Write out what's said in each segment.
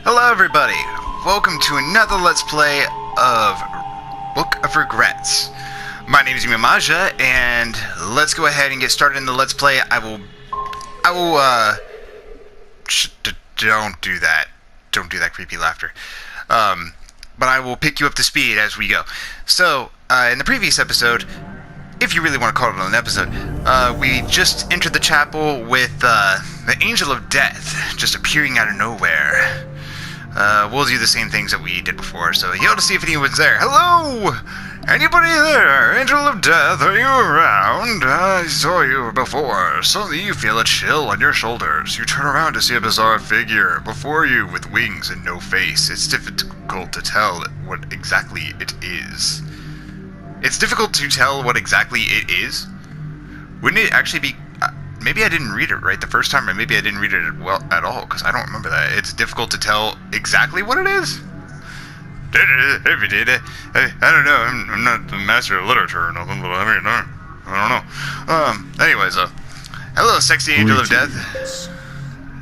Hello everybody! Welcome to another Let's Play of Book of Regrets. My name is Imamaja, and let's go ahead and get started in the Let's Play. Don't do that. Don't do that creepy laughter. But I will pick you up to speed as we go. So, in the previous episode, if you really want to call it an episode, we just entered the chapel with the Angel of Death just appearing out of nowhere. We'll do the same things that we did before, so yell to see if anyone's there. Hello! Anybody there? Angel of Death, are you around? I saw you before. Suddenly you feel a chill on your shoulders. You turn around to see a bizarre figure before you with wings and no face. It's difficult to tell what exactly it is. It's difficult to tell what exactly it is? Wouldn't it actually be... maybe I didn't read it right the first time, or maybe I didn't read it well at all, because I don't remember that. It's difficult to tell exactly what it is? I don't know. I'm not the master of literature or nothing, but I mean, I don't know. Anyways, hello, sexy Angel of Death.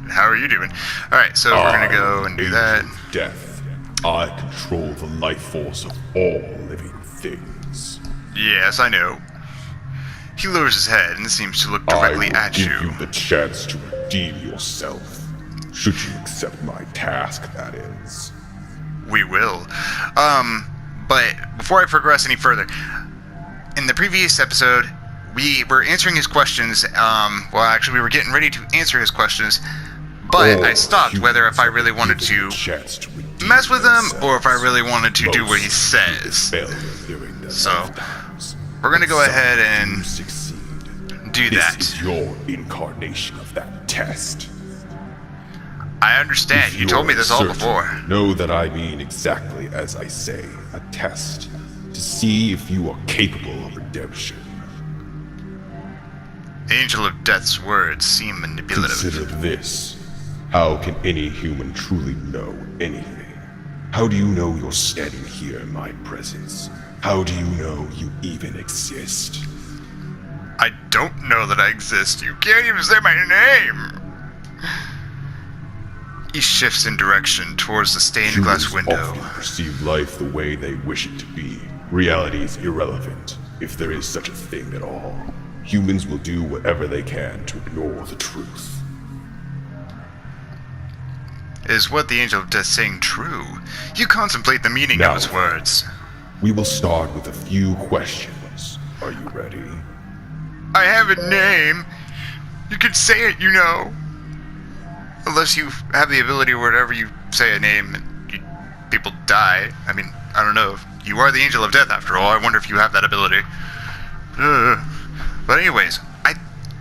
How are you doing? Alright, so we're gonna go and do that. Death. I control the life force of all living things. Yes, I know. He lowers his head and seems to look directly at you. I will give you the chance to redeem yourself. Should you accept my task, that is. We will. But before I progress any further, in the previous episode, we were answering his questions. Well, actually, we were getting ready to answer his questions, but I stopped whether if I really wanted to mess with him or if I really wanted to do what he says. So, we're going to go ahead and do that. This is your incarnation of that test. I understand. You told me this all before. Know that I mean exactly as I say. A test. To see if you are capable of redemption. Angel of Death's words seem manipulative. Consider this. How can any human truly know anything? How do you know you're standing here in my presence? How do you know you even exist? I don't know that I exist. You can't even say my name! He shifts in direction towards the stained glass window. Often perceive life the way they wish it to be. Reality is irrelevant, if there is such a thing at all. Humans will do whatever they can to ignore the truth. Is what the Angel of Death saying true? You contemplate the meaning of his words. We will start with a few questions. Are you ready? I have a name. You can say it, you know. Unless you have the ability or whatever, you say a name and people die. I mean, I don't know. You are the Angel of Death after all. I wonder if you have that ability. But anyways,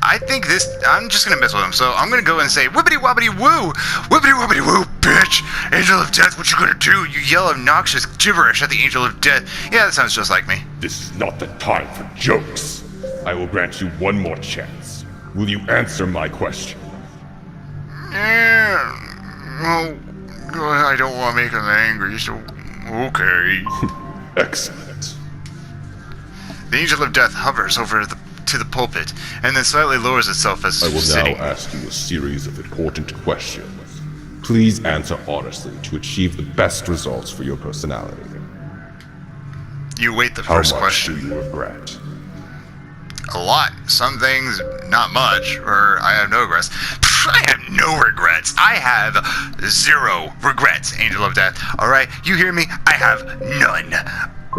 I think this... I'm just gonna mess with him, so I'm gonna go and say, whippity wobbity woo! Whippity wobbity woo, bitch! Angel of Death, what you gonna do? You yell obnoxious gibberish at the Angel of Death. Yeah, that sounds just like me. This is not the time for jokes. I will grant you one more chance. Will you answer my question? Yeah, well, I don't want to make him angry, so okay. Excellent. The Angel of Death hovers over to the pulpit, and then slightly lowers itself as I will sitting. now ask you a series of important questions. Please answer honestly to achieve the best results for your personality. You wait the first How much question. do you regret? A lot. Some things, not much, or I have no regrets. I have no regrets. I have 0 regrets, Angel of Death. Alright, you hear me? I have none.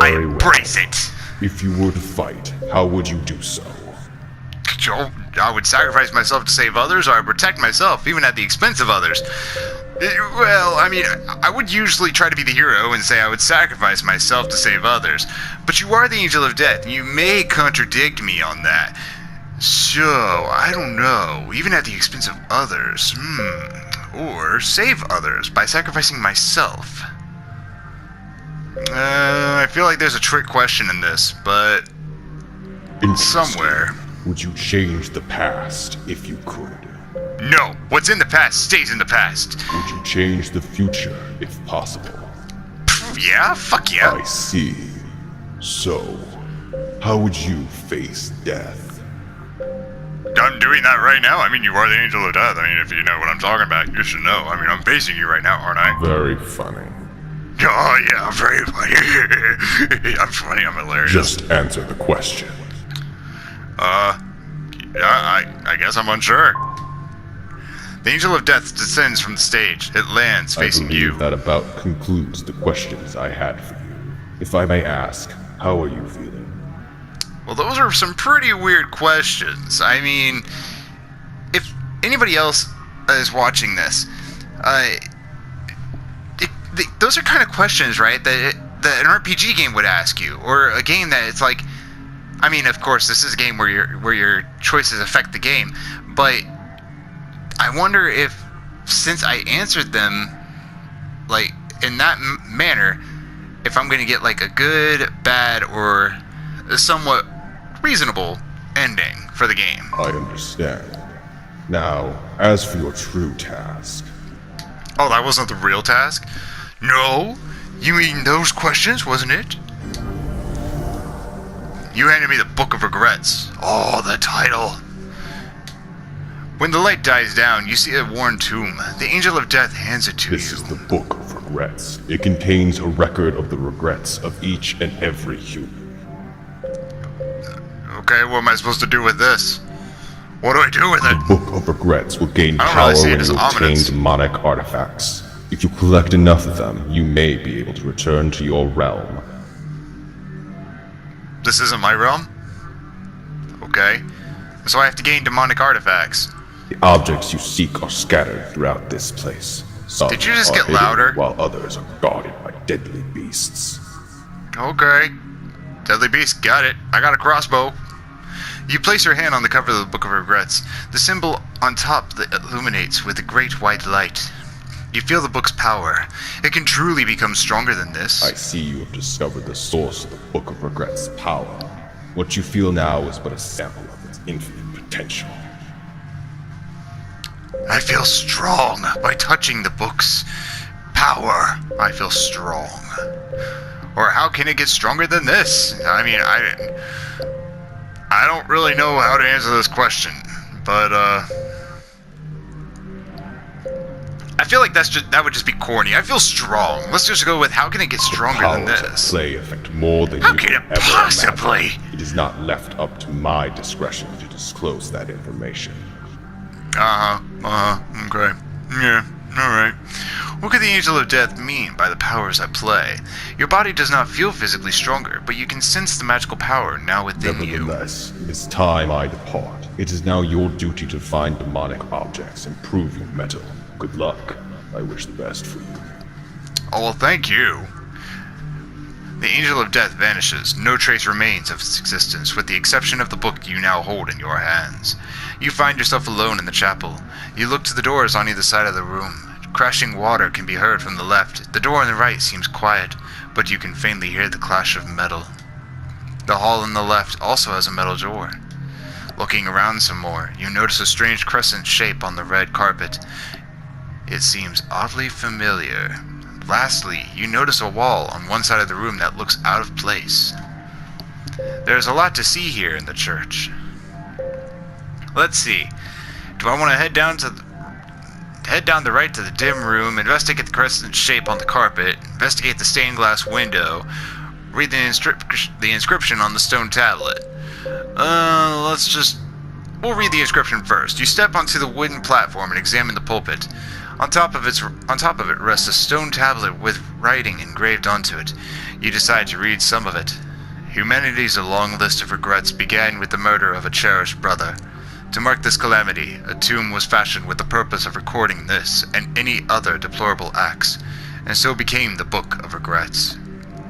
I embrace it. If you were to fight, how would you do so? I would sacrifice myself to save others, or I'd protect myself, even at the expense of others. Well, I mean, I would usually try to be the hero and say I would sacrifice myself to save others. But you are the Angel of Death, and you may contradict me on that. So, I don't know. Even at the expense of others. Or save others by sacrificing myself. I feel like there's a trick question in this, but... somewhere. Would you change the past if you could? No. What's in the past stays in the past. Would you change the future if possible? Yeah, fuck yeah. I see. So, how would you face death? I'm doing that right now. I mean, you are the Angel of Death. I mean, if you know what I'm talking about, you should know. I mean, I'm facing you right now, aren't I? Very funny. Oh, yeah, I'm very funny. I'm funny, I'm hilarious. Just answer the question. Yeah, I guess I'm unsure. The Angel of Death descends from the stage. It lands facing I believe you. that about concludes the questions I had for you. If I may ask, how are you feeling? Well, those are some pretty weird questions. I mean, if anybody else is watching this, those are kind of questions, right, that an RPG game would ask you, or a game that it's like, I mean, of course, this is a game where your choices affect the game, but I wonder if, since I answered them, like, in that manner, if I'm going to get, like, a good, bad, or a somewhat reasonable ending for the game. I understand. Now, as for your true task... Oh, that wasn't the real task? No? You mean those questions, wasn't it? You handed me the Book of Regrets. Oh, the title. When the light dies down, you see a worn tomb. The Angel of Death hands it to you. This is the Book of Regrets. It contains a record of the regrets of each and every human. Okay, what am I supposed to do with this? What do I do with it? The Book of Regrets will gain I don't power really see it when as you obtain ominous. demonic artifacts. If you collect enough of them, you may be able to return to your realm. This isn't my realm? Okay. So I have to gain demonic artifacts. The objects you seek are scattered throughout this place. Some Did you just are get hidden, louder? while others are guarded by deadly beasts. Okay. Deadly Beast, got it. I got a crossbow. You place your hand on the cover of the Book of Regrets. The symbol on top illuminates with a great white light. You feel the book's power. It can truly become stronger than this. I see you have discovered the source of the Book of Regrets' power. What you feel now is but a sample of its infinite potential. I feel strong by touching the book's power. I feel strong. Or how can it get stronger than this? I mean, I don't really know how to answer this question, but I feel like that would just be corny. I feel strong. Let's just go with how can it get stronger than Powers this? at play affect more than How you can can it ever possibly? imagine. It is not left up to my discretion to disclose that information. Okay. Yeah, alright. What could the Angel of Death mean by the powers at play? Your body does not feel physically stronger, but you can sense the magical power now within you. Nevertheless, it is time I depart. It is now your duty to find demonic objects and prove your mettle. Good luck. I wish the best for you. Oh, well, thank you. The Angel of Death vanishes. No trace remains of its existence, with the exception of the book you now hold in your hands. You find yourself alone in the chapel. You look to the doors on either side of the room. Crashing water can be heard from the left. The door on the right seems quiet, but you can faintly hear the clash of metal. The hall on the left also has a metal door. Looking around some more, you notice a strange crescent shape on the red carpet. It seems oddly familiar. Lastly, you notice a wall on one side of the room that looks out of place. There's a lot to see here in the church. Let's see. Do I want to head down the right to the dim room, investigate the crescent shape on the carpet, investigate the stained glass window, read the inscription on the stone tablet? We'll read the inscription first. You step onto the wooden platform and examine the pulpit. On top of it rests a stone tablet with writing engraved onto it. You decide to read some of it. Humanity's a long list of regrets began with the murder of a cherished brother. To mark this calamity, a tomb was fashioned with the purpose of recording this and any other deplorable acts, and so became the Book of Regrets.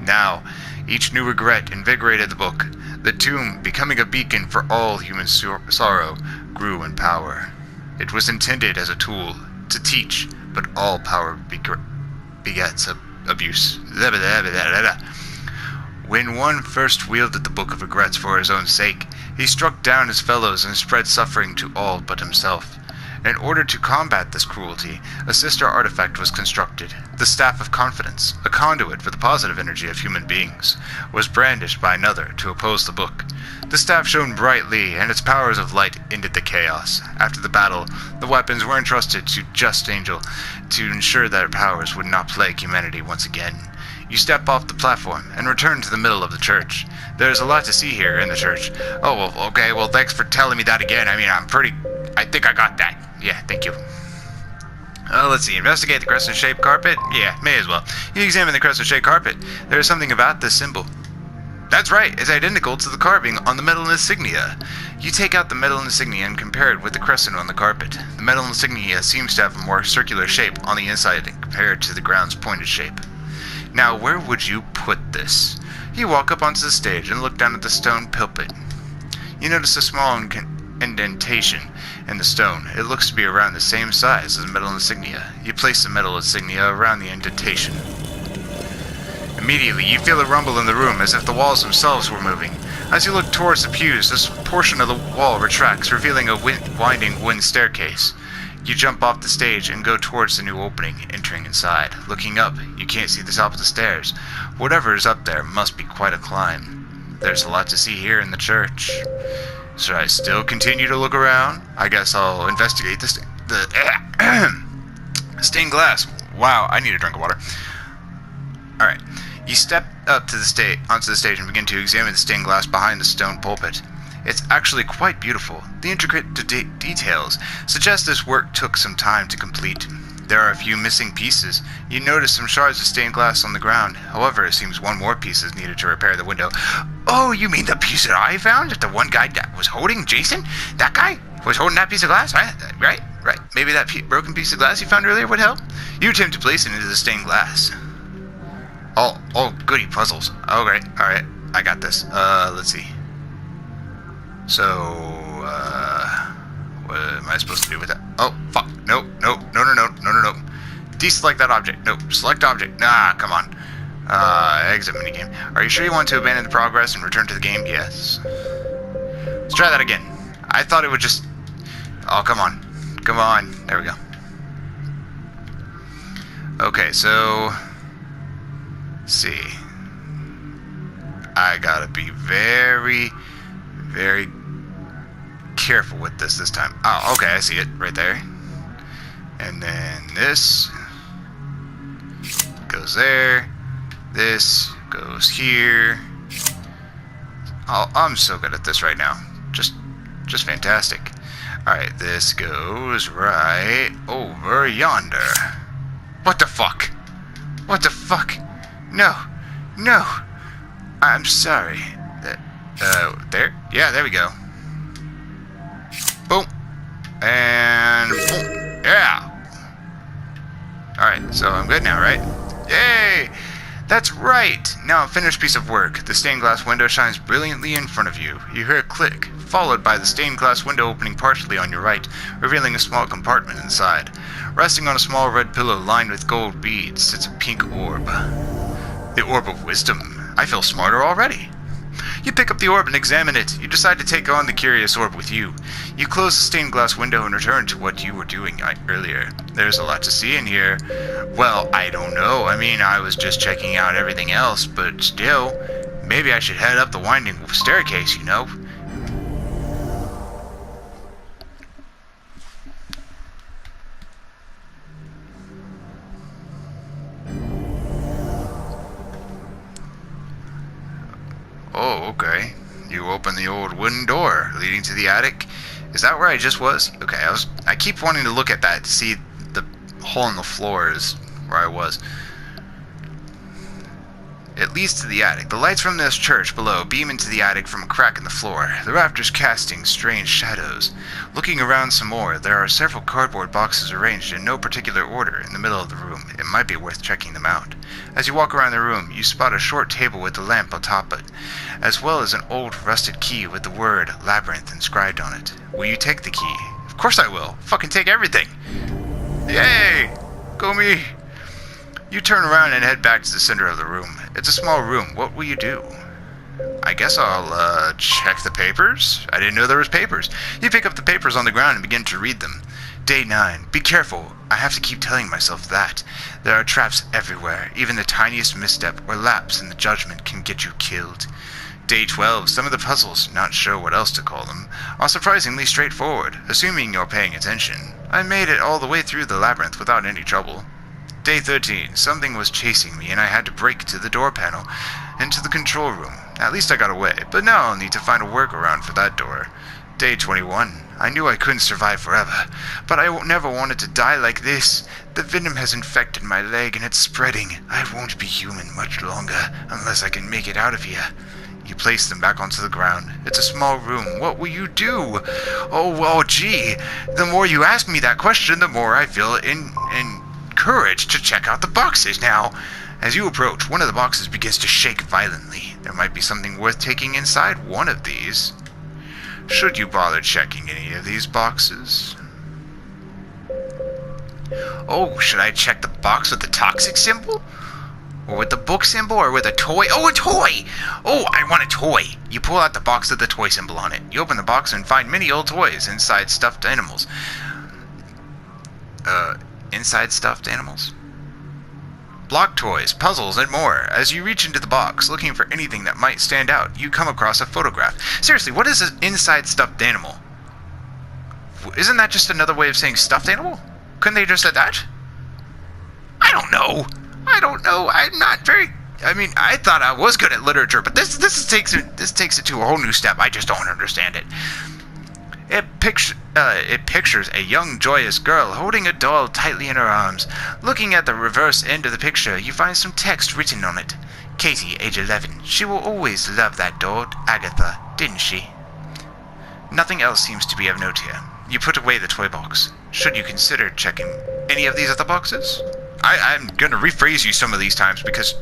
Now, each new regret invigorated the book. The tomb, becoming a beacon for all human sorrow, grew in power. It was intended as a tool to teach, but all power begets abuse. When one first wielded the Book of Regrets for his own sake, he struck down his fellows and spread suffering to all but himself. In order to combat this cruelty, a sister artifact was constructed. The Staff of Confidence, a conduit for the positive energy of human beings, was brandished by another to oppose the book. The staff shone brightly, and its powers of light ended the chaos. After the battle, the weapons were entrusted to Just Angel to ensure that her powers would not plague humanity once again. You step off the platform and return to the middle of the church. There's a lot to see here in the church. Oh, well, okay, well, thanks for telling me that again. I mean, I think I got that. Yeah, thank you. Let's see. Investigate the crescent-shaped carpet? Yeah, may as well. You examine the crescent-shaped carpet. There is something about this symbol. That's right, it's identical to the carving on the metal insignia. You take out the metal insignia and compare it with the crescent on the carpet. The metal insignia seems to have a more circular shape on the inside compared to the ground's pointed shape. Now, where would you put this? You walk up onto the stage and look down at the stone pulpit. You notice a small indentation in the stone. It looks to be around the same size as the metal insignia. You place the metal insignia around the indentation. Immediately, you feel a rumble in the room as if the walls themselves were moving. As you look towards the pews, this portion of the wall retracts, revealing a winding wooden staircase. You jump off the stage and go towards the new opening, entering inside. Looking up, you can't see the top of the stairs. Whatever is up there must be quite a climb. There's a lot to see here in the church. Should I still continue to look around? I guess I'll investigate the stained glass. Wow, I need a drink of water. Alright. You step up to the onto the stage and begin to examine the stained glass behind the stone pulpit. It's actually quite beautiful. The intricate details suggest this work took some time to complete. There are a few missing pieces. You notice some shards of stained glass on the ground. However, it seems one more piece is needed to repair the window. Oh, you mean the piece that I found? The one guy that was holding Jason? That guy was holding that piece of glass? Right. Maybe that broken piece of glass you found earlier would help? You attempt to place it into the stained glass. Oh, goody, puzzles. Oh, great. Alright, I got this. Let's see. So, what am I supposed to do with that? Oh, fuck. No. Deselect that object. No, select object. Nah, come on. Exit minigame. Are you sure you want to abandon the progress and return to the game? Yes. Let's try that again. I thought it would just... Oh, come on. There we go. Okay, so... Let's see. I gotta be very, very careful with this time. Oh, okay, I see it right there. And then this goes there. This goes here. Oh, I'm so good at this right now. Just fantastic. Alright, this goes right over yonder. What the fuck? No. I'm sorry. There? Yeah, there we go. Boom. And boom. Yeah. Alright, so I'm good now, right? Yay! That's right! Now a finished piece of work. The stained glass window shines brilliantly in front of you. You hear a click, followed by the stained glass window opening partially on your right, revealing a small compartment inside. Resting on a small red pillow lined with gold beads sits a pink orb. The Orb of Wisdom. I feel smarter already. You pick up the orb and examine it. You decide to take on the curious orb with you. You close the stained glass window and return to what you were doing earlier. There's a lot to see in here. Well, I don't know. I mean, I was just checking out everything else, but still, maybe I should head up the winding staircase, you know? Oh, okay. You open the old wooden door leading to the attic. Is that where I just was? Okay, I keep wanting to look at that to see the hole in the floor is where I was. It leads to the attic. The lights from this church below beam into the attic from a crack in the floor, the rafters casting strange shadows. Looking around some more, there are several cardboard boxes arranged in no particular order in the middle of the room. It might be worth checking them out. As you walk around the room, you spot a short table with a lamp atop it, as well as an old rusted key with the word Labyrinth inscribed on it. Will you take the key? Of course I will. Fucking take everything. Yay! Go me! You turn around and head back to the center of the room. It's a small room. What will you do? I guess I'll, check the papers? I didn't know there was papers. You pick up the papers on the ground and begin to read them. Day 9. Be careful. I have to keep telling myself that. There are traps everywhere. Even the tiniest misstep or lapse in the judgment can get you killed. Day 12. Some of the puzzles, not sure what else to call them, are surprisingly straightforward, assuming you're paying attention. I made it all the way through the labyrinth without any trouble. Day 13. Something was chasing me and I had to break to the door panel into the control room. At least I got away, but now I'll need to find a workaround for that door. Day 21. I knew I couldn't survive forever, but I never wanted to die like this. The venom has infected my leg and it's spreading. I won't be human much longer unless I can make it out of here. You place them back onto the ground. It's a small room. What will you do? Oh, well, gee. The more you ask me that question, the more I feel encouraged to check out the boxes now. As you approach, one of the boxes begins to shake violently. There might be something worth taking inside one of these. Should you bother checking any of these boxes? Oh, should I check the box with the toxic symbol? Or with the book symbol, or with a toy? Oh, a toy! Oh, I want a toy! You pull out the box with the toy symbol on it. You open the box and find many old toys inside stuffed animals. Inside stuffed animals? Block toys, puzzles, and more. As you reach into the box, looking for anything that might stand out, you come across a photograph. Seriously, what is an inside stuffed animal? Isn't that just another way of saying stuffed animal? Couldn't they just said that? I don't know. I'm not very... I mean, I thought I was good at literature, but this takes it to a whole new step. I just don't understand it. It pictures a young, joyous girl holding a doll tightly in her arms. Looking at the reverse end of the picture, you find some text written on it. Katie, age 11. She will always love that doll, Agatha, didn't she? Nothing else seems to be of note here. You put away the toy box. Should you consider checking any of these other boxes? I'm gonna rephrase you some of these times because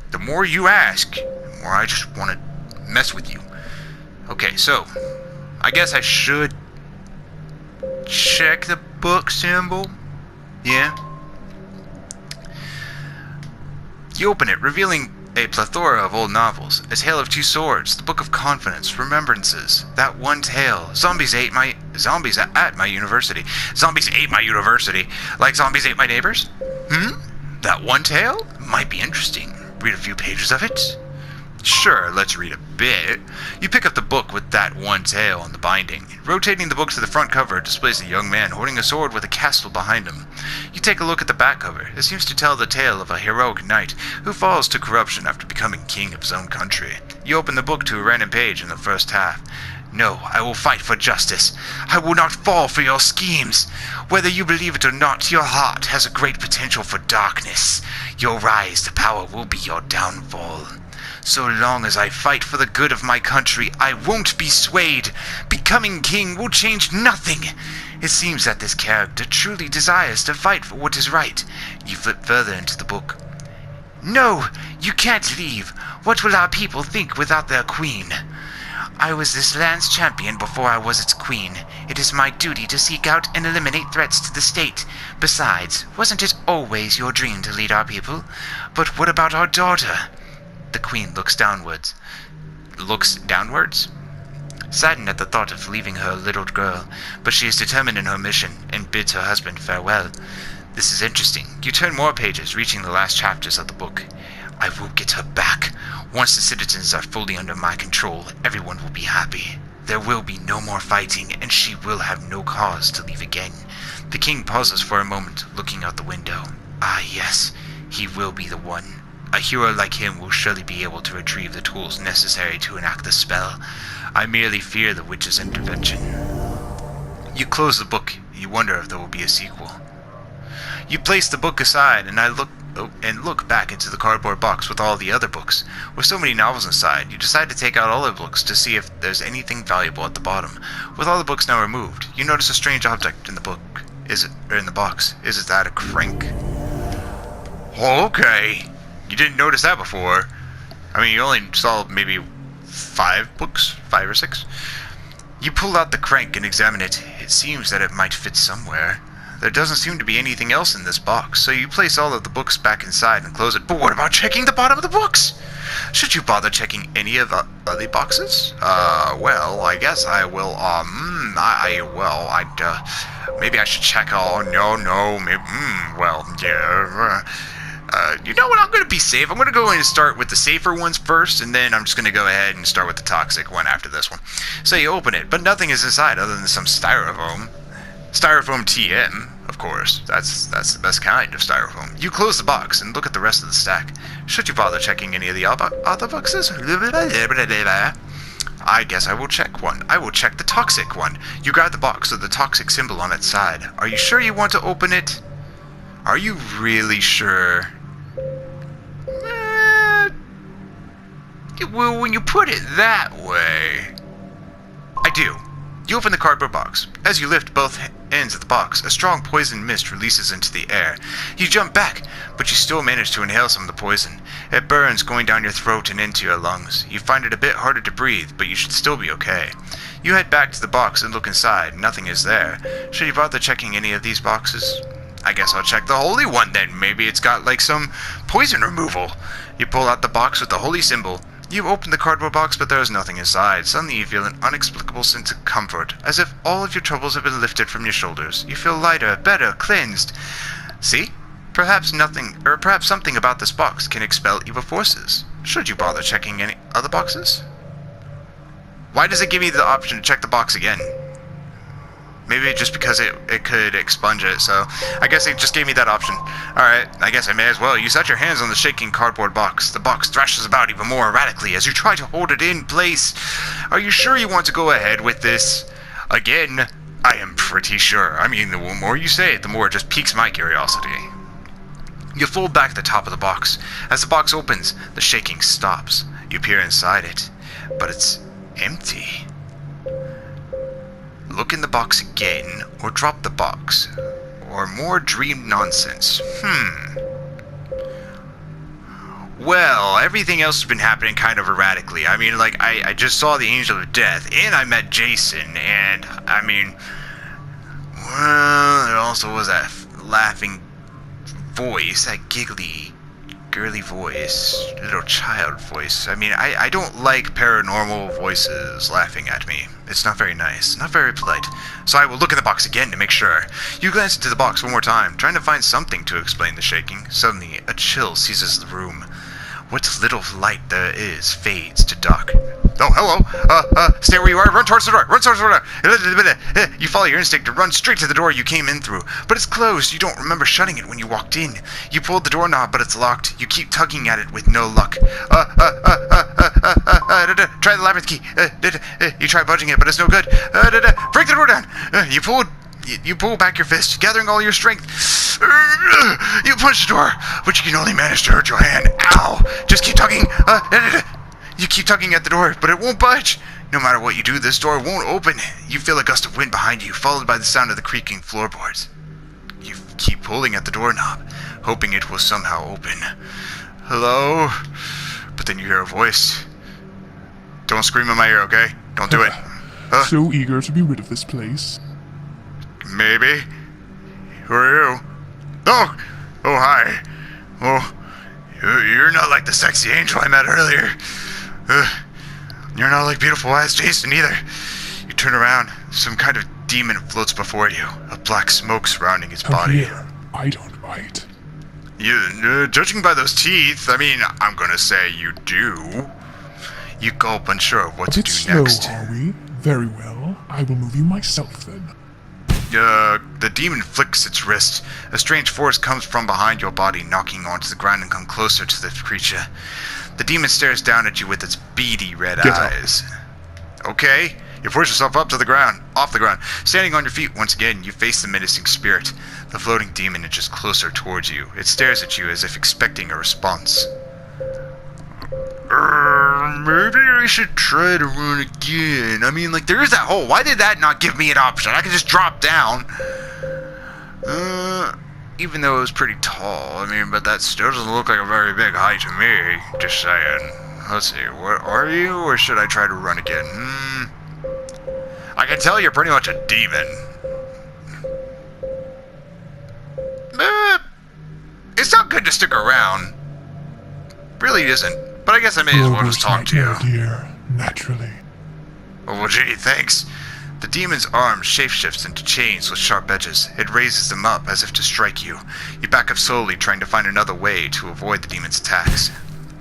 the more you ask, the more I just want to mess with you. Okay, so I guess I should check the book symbol. Yeah. You open it, revealing a plethora of old novels. A Tale of Two Swords, The Book of Confidence, Remembrances, That One Tale, Zombies at my university. Zombies ate my university. Like zombies ate my neighbors? That One Tale? Might be interesting. Read a few pages of it? Sure, let's read a bit. You pick up the book with That One Tale on the binding. Rotating the book to the front cover displays a young man holding a sword with a castle behind him. You take a look at the back cover. It seems to tell the tale of a heroic knight who falls to corruption after becoming king of his own country. You open the book to a random page in the first half. No, I will fight for justice. I will not fall for your schemes. Whether you believe it or not, your heart has a great potential for darkness. Your rise to power will be your downfall. So long as I fight for the good of my country, I won't be swayed. Becoming king will change nothing. It seems that this character truly desires to fight for what is right. You flip further into the book. No, you can't leave. What will our people think without their queen? I was this land's champion before I was its queen. It is my duty to seek out and eliminate threats to the state. Besides, wasn't it always your dream to lead our people? But what about our daughter? The queen looks downwards. Saddened at the thought of leaving her little girl, but she is determined in her mission and bids her husband farewell. This is interesting. You turn more pages, reaching the last chapters of the book. I will get her back. Once the citizens are fully under my control, everyone will be happy. There will be no more fighting, and she will have no cause to leave again. The king pauses for a moment, looking out the window. Ah, yes, he will be the one. A hero like him will surely be able to retrieve the tools necessary to enact the spell. I merely fear the witch's intervention. You close the book. You wonder if there will be a sequel. You place the book aside, and look back into the cardboard box with all the other books. With so many novels inside, you decide to take out all the books to see if there's anything valuable at the bottom. With all the books now removed, you notice a strange object in the box. Is it that a crank? Oh, okay. You didn't notice that before. I mean, you only saw maybe 5 or 6. You pull out the crank and examine it. It seems that it might fit somewhere. There doesn't seem to be anything else in this box, so you place all of the books back inside and close it. But what about checking the bottom of the books? Should you bother checking any of the other boxes? Well, I guess I will, Maybe I should check. Oh, no. Maybe, well, yeah. You know what? I'm going to be safe. I'm going to go in and start with the safer ones first, and then I'm just going to go ahead and start with the toxic one after this one. So you open it, but nothing is inside other than some styrofoam. Styrofoam TM, of course. That's the best kind of styrofoam. You close the box and look at the rest of the stack. Should you bother checking any of the other boxes? I guess I will check one. I will check the toxic one. You grab the box with the toxic symbol on its side. Are you sure you want to open it? Are you really sure? Well, when you put it that way... I do. You open the cardboard box. As you lift both ends of the box, a strong poison mist releases into the air. You jump back, but you still manage to inhale some of the poison. It burns, going down your throat and into your lungs. You find it a bit harder to breathe, but you should still be okay. You head back to the box and look inside. Nothing is there. Should you bother checking any of these boxes? I guess I'll check the holy one then. Maybe it's got like some poison removal. You pull out the box with the holy symbol. You open the cardboard box, but there is nothing inside. Suddenly you feel an inexplicable sense of comfort, as if all of your troubles have been lifted from your shoulders. You feel lighter, better, cleansed. See? Perhaps something about this box can expel evil forces. Should you bother checking any other boxes? Why does it give me the option to check the box again? Maybe just because it could expunge it, so I guess it just gave me that option. Alright, I guess I may as well. You set your hands on the shaking cardboard box. The box thrashes about even more erratically as you try to hold it in place. Are you sure you want to go ahead with this? Again, I am pretty sure. I mean, the more you say it, the more it just piques my curiosity. You fold back the top of the box. As the box opens, the shaking stops. You peer inside it, but it's empty. Look in the box again, or drop the box. Or more dream nonsense. Well, everything else has been happening kind of erratically. I mean, like, I just saw the Angel of Death, and I met Jason, and, I mean... Well, there also was that laughing voice, that giggly, girly voice, little child voice. I mean, I don't like paranormal voices laughing at me. It's not very nice, not very polite. So I will look in the box again to make sure. You glance into the box one more time, trying to find something to explain the shaking. Suddenly, a chill seizes the room. What little light there is fades to dark. Oh, hello. Stay where you are. Run towards the door. Run towards the door. You follow your instinct to run straight to the door you came in through. But it's closed. You don't remember shutting it when you walked in. You pulled the doorknob, but it's locked. You keep tugging at it with no luck. Try the labyrinth key. You try budging it, but it's no good. Break the door down. You pull back your fist, gathering all your strength. You punch the door, but you can only manage to hurt your hand. Ow! Just keep tugging. You keep tugging at the door, but it won't budge. No matter what you do, this door won't open. You feel a gust of wind behind you, followed by the sound of the creaking floorboards. You keep pulling at the doorknob, hoping it will somehow open. Hello? But then you hear a voice. Don't scream in my ear, okay? Don't do it. So eager to be rid of this place. Maybe. Who are you? Oh, hi. Oh, you're not like the sexy angel I met earlier. You're not like beautiful eyes Jason either. You turn around, some kind of demon floats before you, a black smoke surrounding his body. Here, I don't bite. Judging by those teeth, I mean, I'm gonna say you do. You gulp, unsure of what to do next. Slow, are we? Very well. I will move you myself then. The demon flicks its wrist. A strange force comes from behind your body, knocking onto the ground and come closer to the creature. The demon stares down at you with its beady red eyes. Okay, you push yourself off the ground. Standing on your feet once again, you face the menacing spirit. The floating demon inches closer towards you. It stares at you as if expecting a response. Maybe I should try to run again. I mean, like, there is that hole. Why did that not give me an option? I could just drop down. Even though it was pretty tall. I mean, but that still doesn't look like a very big height to me. Just saying. Let's see. What are you? Or should I try to run again? I can tell you're pretty much a demon. It's not good to stick around. Really isn't. But I guess I may as well just talk to you. Dear, naturally. Oh, well, gee, thanks. The demon's arm shapeshifts into chains with sharp edges. It raises them up as if to strike you. You back up slowly, trying to find another way to avoid the demon's attacks.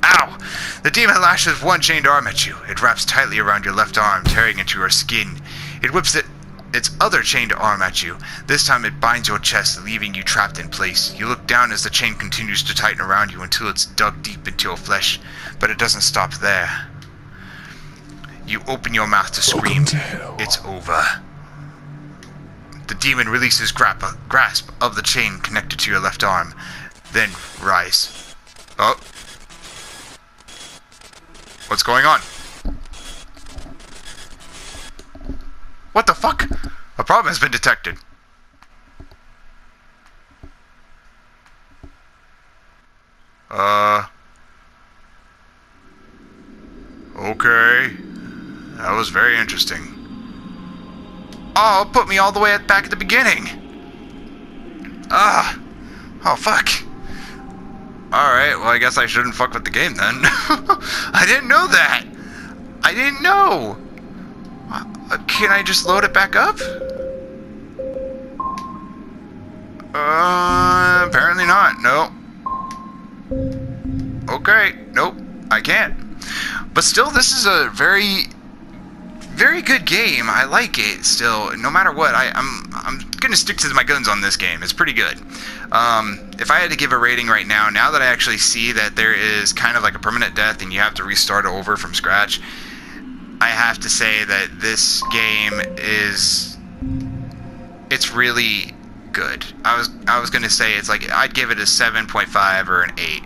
Ow! The demon lashes one chained arm at you. It wraps tightly around your left arm, tearing into your skin. It whips its other chained arm at you. This time it binds your chest, leaving you trapped in place. You look down as the chain continues to tighten around you until it's dug deep into your flesh, but it doesn't stop there. You open your mouth to scream. Welcome to hell. It's over. The demon releases grasp of the chain connected to your left arm, then rise. Oh. What's going on? What the fuck? A problem has been detected. Okay. That was very interesting. Oh, put me all the way back at the beginning. Oh, fuck. Alright, well, I guess I shouldn't fuck with the game then. I didn't know that. I didn't know. Can I just load it back up? Apparently not. No. Okay. Nope. I can't. But still, this is a very good game. I like it still. No matter what, I'm gonna stick to my guns on this game. It's pretty good. If I had to give a rating right now that I actually see that there is kind of like a permanent death and you have to restart over from scratch, I have to say that this game it's really good. I was gonna say it's like I'd give it a 7.5 or an 8.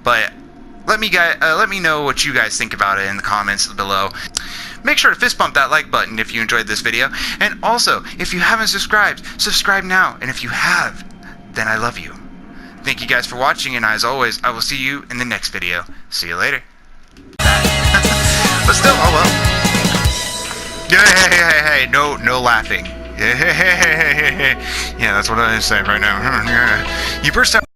But let me know what you guys think about it in the comments below. Make sure to fist bump that like button if you enjoyed this video. And also, if you haven't subscribed, subscribe now. And if you have, then I love you. Thank you guys for watching, and as always, I will see you in the next video. See you later. But still, oh well. Hey, no laughing. Yeah, that's what I'm saying right now. You burst out.